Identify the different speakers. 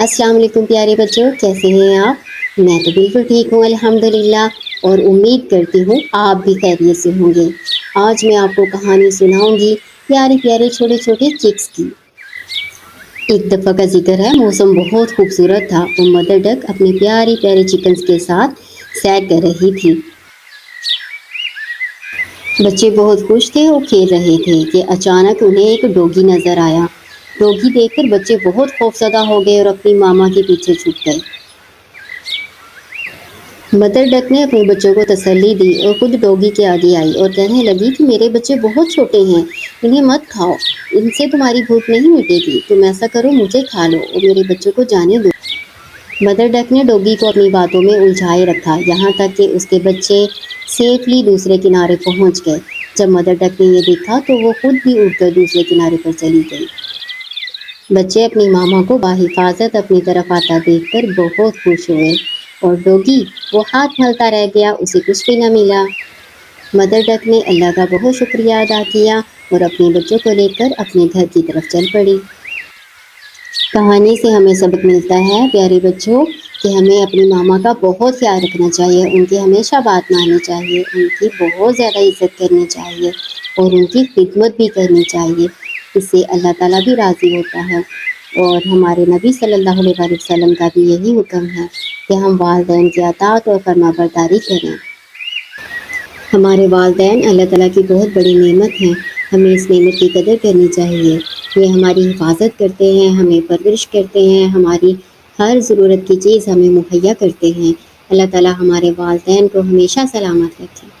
Speaker 1: अस्सलाम वालेकुम प्यारे बच्चों, कैसे हैं आप? मैं तो बिल्कुल ठीक हूँ अल्हम्दुलिल्लाह, और उम्मीद करती हूँ आप भी खैरियत से होंगे। आज मैं आपको कहानी सुनाऊंगी प्यारे प्यारे छोटे छोटे चिक्स की। एक दफ़ा का जिक्र है, मौसम बहुत खूबसूरत था और मदर डक अपने प्यारे प्यारे चिकन्स के साथ सैर कर रही थी। बच्चे बहुत खुश थे और खेल रहे थे कि अचानक उन्हें एक डॉगी नजर आया। डॉगी देखकर बच्चे बहुत खौफजदा हो गए और अपनी मामा के पीछे छुप गए। मदर डक ने अपने बच्चों को तसल्ली दी और खुद डॉगी के आगे आई और कहने लगी कि मेरे बच्चे बहुत छोटे हैं, इन्हें मत खाओ, इनसे तुम्हारी भूख नहीं मिटेगी। तुम ऐसा करो, मुझे खा लो और मेरे बच्चों को जाने दो। मदर डक ने डॉगी को अपनी बातों में उलझाए रखा, यहाँ तक कि उसके बच्चे सेफली दूसरे किनारे पहुँच गए। जब मदर डक ने ये देखा तो वो खुद भी उड़कर दूसरे किनारे पर चली गई। बच्चे अपनी मामा को बाहिफाजत अपनी तरफ आता देखकर बहुत खुश हुए और डॉगी वो हाथ मलता रह गया, उसे कुछ भी न मिला। मदर डक ने अल्लाह का बहुत शुक्रिया अदा किया और अपने बच्चों को लेकर अपने घर की तरफ चल पड़ी। कहानी से हमें सबक मिलता है प्यारे बच्चों कि हमें अपनी मामा का बहुत ख्याल रखना चाहिए, उनकी हमेशा बात माननी चाहिए, उनकी बहुत ज़्यादा इज्जत करनी चाहिए और उनकी खिदमत भी करनी चाहिए। इससे अल्लाह ताला भी राज़ी होता है और हमारे नबी सल्लल्लाहु अलैहि वसल्लम का भी यही हुक्म है कि हम वालिदैन की अताअत और फरमाबरदारी करें। हमारे वालिदैन अल्लाह ताला की बहुत बड़ी नेमत हैं, हमें इस नेमत की कदर करनी चाहिए। ये हमारी हिफाजत करते हैं, हमें परवरिश करते हैं, हमारी हर ज़रूरत की चीज़ हमें मुहैया करते हैं। अल्लाह ताला हमारे वालिदैन को हमेशा सलामत रखे।